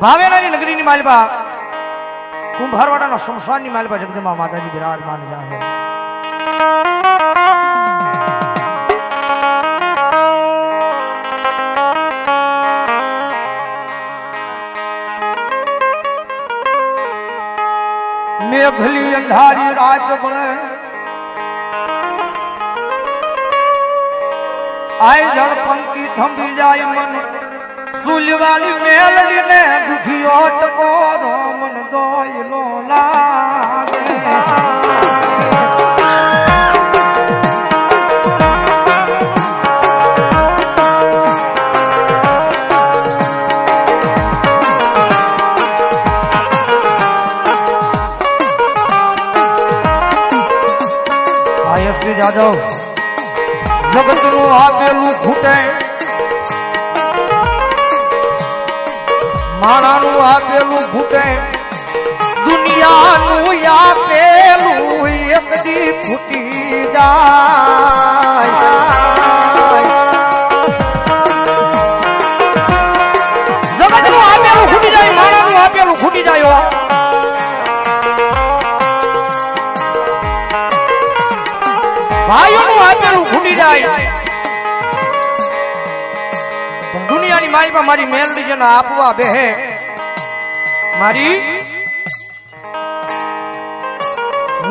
भावेनारी नगरी ની માલબા કુંભારવાડાના શમશાનની માલબા જગદંબા માતાજી બિરાજમાન છે. મેઘલી અંધારી રાત બને આય જળ પંખી થંભી જાય મન સુલવાલી મેલડી ને દુખિયો ટકોરો મન દોયલો લાગે. જાદવ જગતનું આપેલું ખૂટે, માણાનું આપેલું ખૂટે, દુનિયાનું આપેલું એક દી ફૂટી જાય. જગતનું આપેલું ખૂટી જાય, માણાનું આપેલું ખૂટી જાય. ભાઈઓનું આપેલું ખૂટી જાય. પણ દુનિયાની માલમાં મારી મેલડી જેને આપવા બેહે, મારી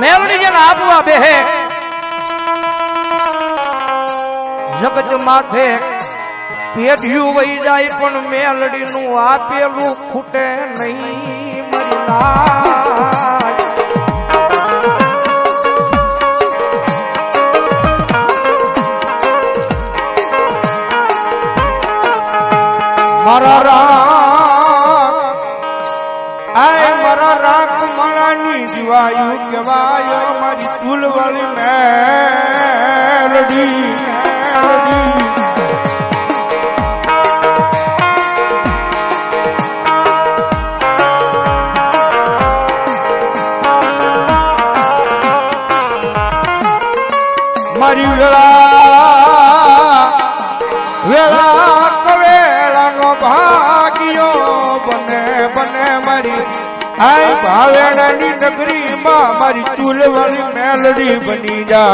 મેલડી જેને આપવા બેહે, જગત માથે પેઢિયું વહી જાય પણ મેલડીનું આપેલું ખૂટે નહીં. મારી નાય મારા રાગ મારાની જીવાયું કહેવાય મારી તુલવાળી મેલડી. મારી વેળા બને બને મારી આય ભાવેણાની નગરીમાં મારી ચૂલવાળી મેલડી બની જા.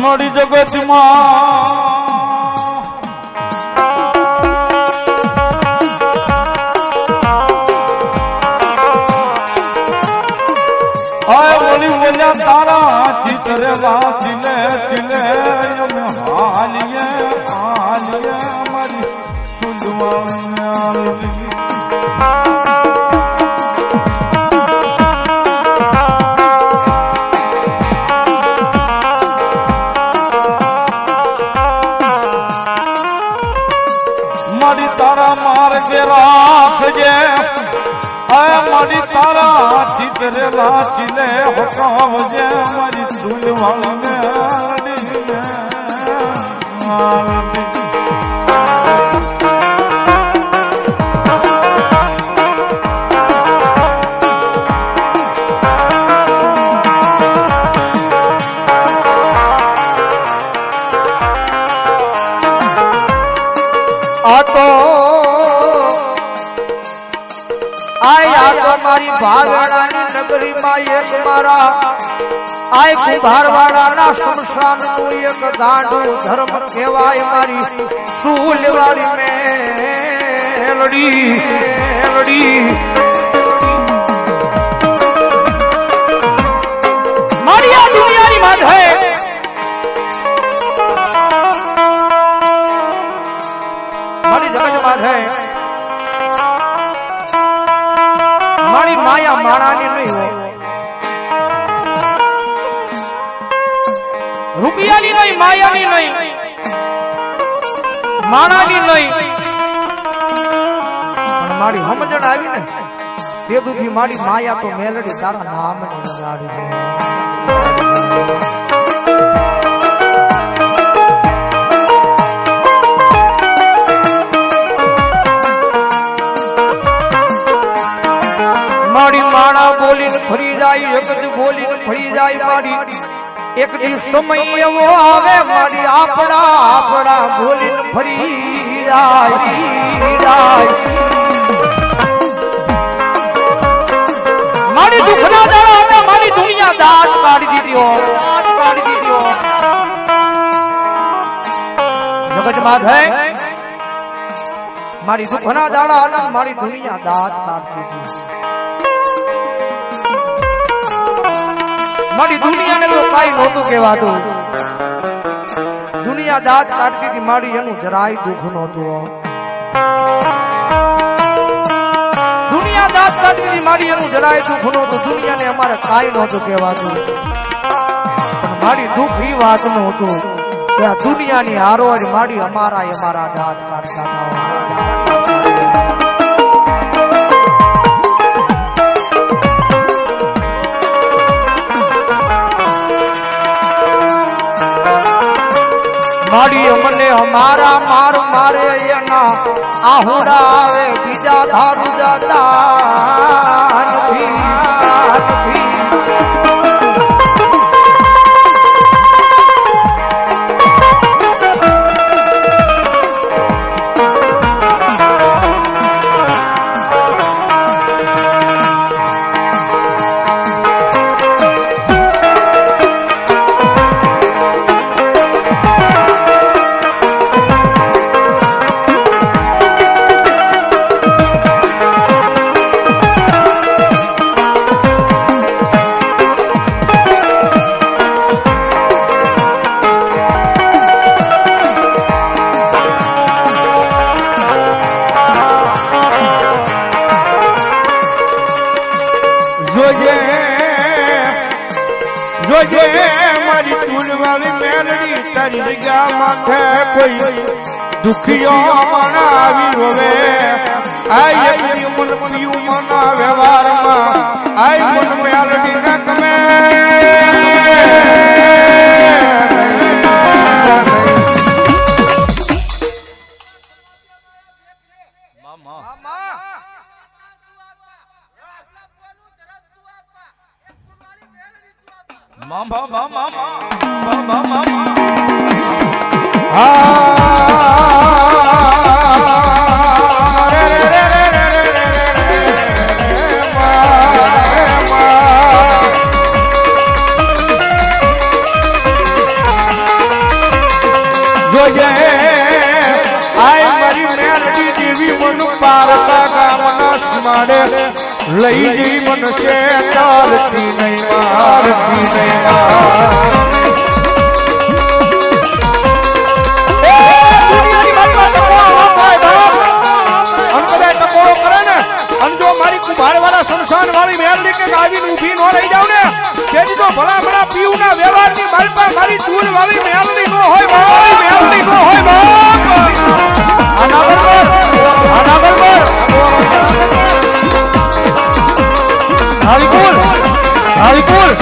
મારી જગતમાં તારા ચિત્ર વાંચીને ચિલે હાલીએ હાલીએ મારી સુંદવાણી. મારી તારા માર્ગે રાખજે, મારી તારા ચિત્ર વાંચીને હટાવજે મારી સુલવાણી. આ તો મારી ભાવેણાની નગરીમાં એક મારા આય કુંભારવાડાના શમશાનનું એક ગાંડું ધર્મ કહેવાય મારી સુલવાળી મેલડી. મારી આ દુનિયાની માધે મારી જગત માધે મારી માયા માણાની નહીં હોય, રૂપિયાની નહીં, માયાની નહીં, માણાની નહીં, પણ મારી સમજણ આવી ને તે દુખી મારી માયા તો મેલડી તારા નામની લગાડી. ફરી જાય મારી એક દી સમય એવો આવે મારી આપડા ભૂલીને ફરી જાય મારી દુખના દાડા હતા મારી દુનિયા દાંત કાઢી દીધો જગત માથે મારી દુખના દાડા હતા મારી દુનિયા દાંત કાઢી દીધી મારી દુનિયાને તો કાઈ નહોતું કહેવાતું દુનિયા દાંત કાઢતી હતી મારી એનું જરાય દુઃખ નહોતું દુનિયા દાંત કાઢતી હતી મારી એનું જરાય દુઃખ નહોતું દુનિયાને અમારે કાઈ નહોતું કહેવાતું પણ મારી દુઃખ એ વાત નું હતું કે આ દુનિયાની હારો જ મારી અમારા દાંત કાઢતા હતા મારી મને અમારા મારે એના આહુડા આવે બીજા ધારું જતા નથી મારી તુલવાળી મેલડી તારી જગ્યા માથે કોઈ દુખિયો મનાવી રોવે આય એકની મન પીયું મના વ્યવહારમાં આય મન મેલડી ના ગમે લઈ જઈ મનશે ચાલતી નહીં મારતી નહીં મારી કુભાર વાળા સંસાર વાળી મેલડી કે આવીને ઊભી ન રહી જાવ ને તેથી તો ભલા ભલા પીવું ના વ્યવહાર ની માલપા મારી ચૂલ વાળી મેલડી નો હોય હાલીકુલ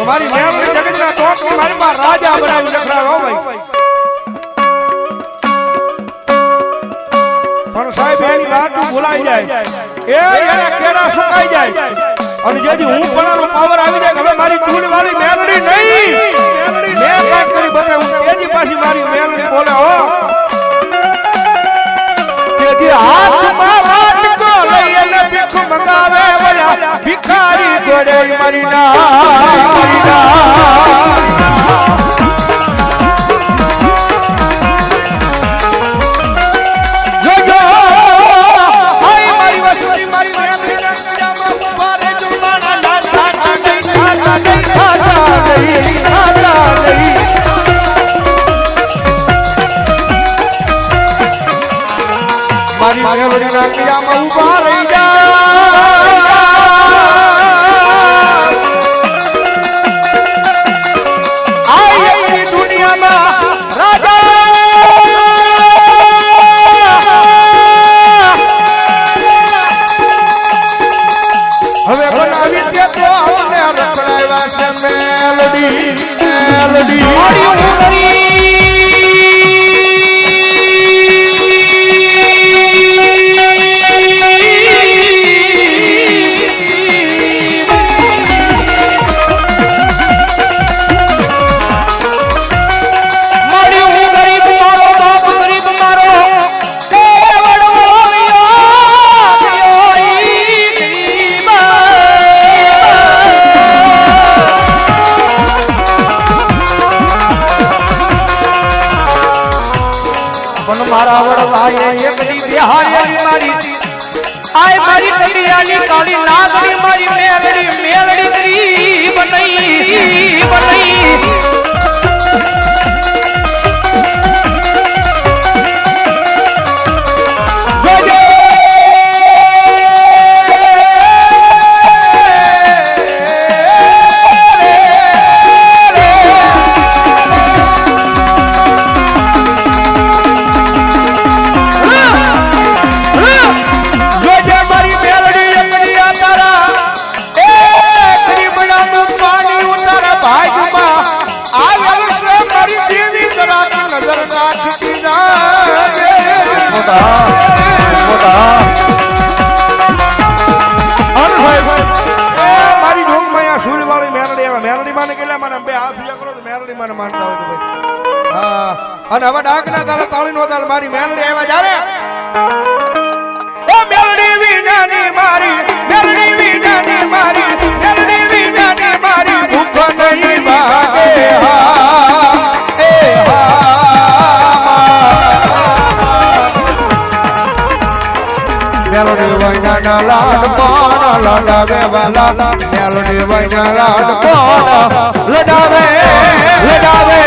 મારું માયા મારી રાજા બનાવી રખડાવો ભાઈ પણ સાહેબ એની વાત ભૂલાઈ જાય એના કેડા સુકાઈ જાય અને જેથી હું પણાનો પાવર આવી જાય હવે મારી ચૂલ વાળી મેલડી નહીં મેં કાંઈ કરી બતાવું તેની પાછી મારી મેલડી બોલે હો તેથી હાથમાં વાટકો લઈ અને ભીખ મંગાવે વયા ભિખારી ગોડે મારી ના ઉભા રહી જા આ દુનિયામાં રાજા હવે બનાવી દે તો અમને રખડાવ્યા છે મેલડી મેલડી મારી ઉંગળી મારા વડવાએ એકડી બિહારી મારી આય મારી કડિયાની કાળી નાગણી મારી મેલડી મેલડી કરી બનાઈ બનાઈ અને હવે ડાકના તારા તાળી નો તાળ મારી મેલડી આવ્યા જારે ઓ મેલડી વિનાની મારી મેલડી વિનાની મારી મેલડી વિનાની મારી ભૂખ નહીં ભાગે હા એ હા મેલડી વૈના લાડ કોણ લડાવે વાલા મેલડી વૈના લાડ કોણ લડાવે લડાવે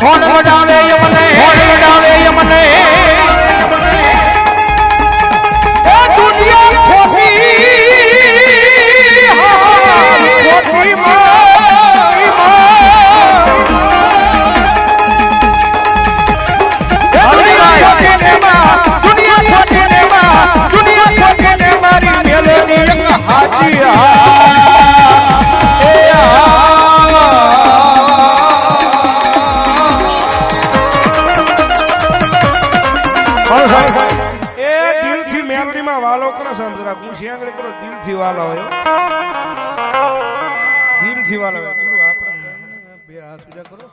કોણ વડાવે યમને કોણ વડાવે યમને એ દુનિયા ખોટી દુનિયા ખોટી મારી મેલડી એક હાજી દિલથી વાલો હોય દિલથી વાલો હોય. બે હાથ પૂજા કરો.